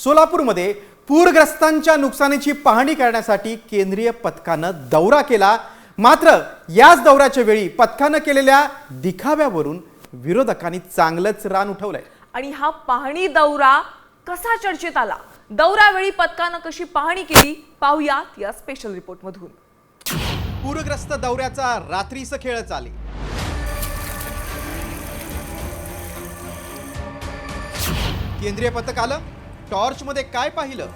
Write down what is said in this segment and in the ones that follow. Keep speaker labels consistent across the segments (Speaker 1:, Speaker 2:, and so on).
Speaker 1: सोलापूरमध्ये पूरग्रस्तांच्या नुकसानीची पाहणी करण्यासाठी केंद्रीय पथकाने दौरा केला। मात्र याच दौऱ्याच्या वेळी पथकाने केलेल्या दिखाव्यावरून विरोधकांनी चांगलंच रान उठवलंय।
Speaker 2: आणि हा पाहणी दौरा कसा चर्चेत आला, दौऱ्यावेळी पथकाने कशी पाहणी केली, पाहूयात या स्पेशल रिपोर्ट मधून।
Speaker 1: पूरग्रस्त दौऱ्याचा रात्रीचा खेळ चाले। केंद्रीय पथक आलं, टॉर्च मध्ये काय पाहिलं?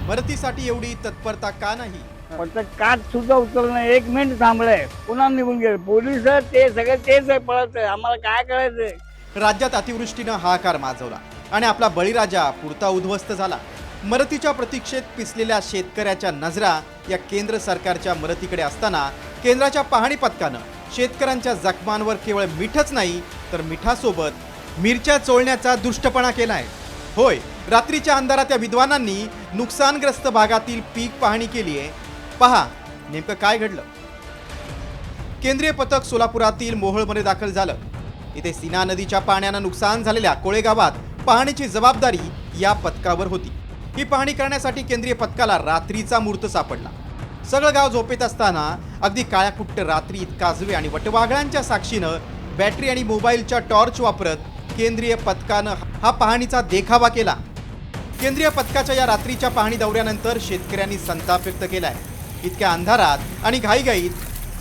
Speaker 1: मदतीसाठी एवढी तत्परता का नाही?
Speaker 3: पथक काट सुद्धा उचलणं, 1 मिनिट थांबलंय, पुन्हा निघून गेले पोलीस। ते सगळे तेच पळत, आम्हाला काय करायचंय?
Speaker 1: राज्यात अतिवृष्टीनं हाहाकार माजवला आणि आपला बळीराजा पुरता उद्ध्वस्त झाला। मदतीच्या प्रतीक्षेत पिसलेल्या शेतकऱ्याच्या नजरा या केंद्र सरकारच्या मदतीकडे असताना केंद्राच्या पाहणी पथकानं शेतकऱ्यांच्या जखमांवर केवळ मीठच नाही तर मिठासोबत मिरच्या चोळण्याचा दुष्टपणा केलाय। होय, रात्रीच्या अंधारात या विद्वानांनी नुकसानग्रस्त भागातील पीक पाहणी केली आहे। पहा नेमकं काय घडलं। केंद्रीय पथक सोलापुरातील मोहोळमध्ये दाखल झालं। इथे सीना नदीच्या पाण्यानं नुकसान झालेल्या कोळे गावात पाहणीची जबाबदारी या पथकावर होती। ही पाहणी करण्यासाठी केंद्रीय पथकाला रात्रीचा मुहूर्त सापडला। सगळं गाव झोपेत असताना अगदी काळ्याकुट्ट रात्री काजवे आणि वटवाघळांच्या साक्षीनं बॅटरी आणि मोबाईलच्या टॉर्च वापरत केंद्रीय पथकानं हा पाहणीचा देखावा केला। केंद्रीय पथकाच्या या रात्रीच्या पाहणी दौऱ्यानंतर शेतकऱ्यांनी संताप व्यक्त केलाय। इतक्या अंधारात आणि घाईघाईत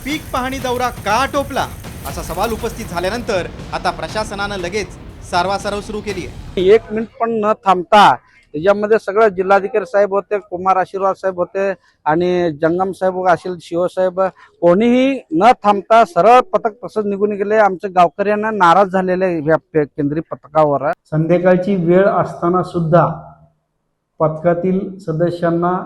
Speaker 1: पीक पाहणी दौरा का आटोपला असा सवाल उपस्थित झाल्यानंतर आता प्रशासनानं लगेच सारवासारव सुरू केली आहे।
Speaker 3: 1 मिनिट पण न थांबता त्याच्यामध्ये सगळं जिल्हाधिकारी साहेब होते, कुमार आशीर्वाद साहेब होते आणि जंगम साहेब असेल, शिवसाहेब, कोणीही न थांबता सरळ पथक तसंच निघून गेले। आमच्या गावकऱ्यांना नाराज झालेले या केंद्रीय पथकावर।
Speaker 4: संध्याकाळची वेळ असताना सुद्धा पथकातील सदस्यांना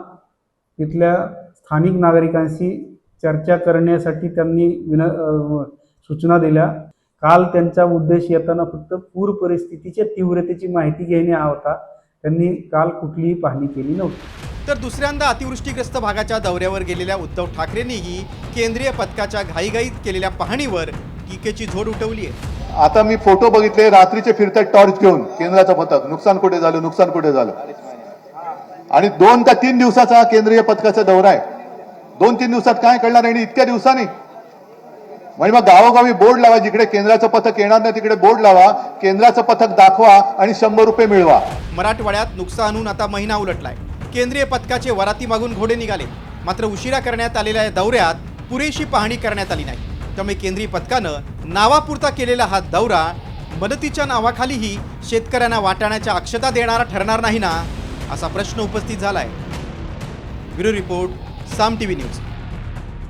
Speaker 4: तिथल्या स्थानिक नागरिकांशी चर्चा करण्यासाठी त्यांनी सूचना दिल्या। काल त्यांचा उद्देश येताना फक्त पूर परिस्थितीच्या तीव्रतेची माहिती घेणे हा होता। त्यांनी काल कुठलीही पाहणी केली नव्हती।
Speaker 1: तर दुसऱ्यांदा अतिवृष्टीग्रस्त भागाच्या दौऱ्यावर गेलेल्या उद्धव ठाकरेंनीही केंद्रीय पथकाच्या घाईघाईत केलेल्या पाहणीवर टीकेची झोड उठवली आहे।
Speaker 5: आता मी फोटो बघितले, रात्रीचे फिरतात टॉर्च घेऊन केंद्राचं पथक, नुकसान कुठे झालं, नुकसान कुठे झालं। आणि 2 का 3 दिवसाचा केंद्रीय पथकाचा दौरा आहे। 2-3 दिवसात काय कळणार आणि इतक्या दिवसांनी? म्हणजे मग गावोगावी बोर्ड लावा, जिकडे केंद्राचं पथक येणार नाही तिकडे बोर्ड लावा, केंद्राचं पथक दाखवा आणि 100 रुपये मिळवा।
Speaker 1: मराठवाड्यात नुकसान आता महिना उलटलाय। केंद्रीय पथकाचे वराती मागून घोडे निघाले, मात्र उशिरा करण्यात आलेल्या दौऱ्यात पुरेशी पाहणी करण्यात आली नाही। त्यामुळे केंद्रीय पथकानं नावापुरता केलेला हा दौरा मदतीच्या नावाखालीही शेतकऱ्यांना वाटाण्याच्या अक्षता देणारा ठरणार नाही ना, असा प्रश्न उपस्थित झालाय। ब्युरो रिपोर्ट, साम टीव्ही न्यूज।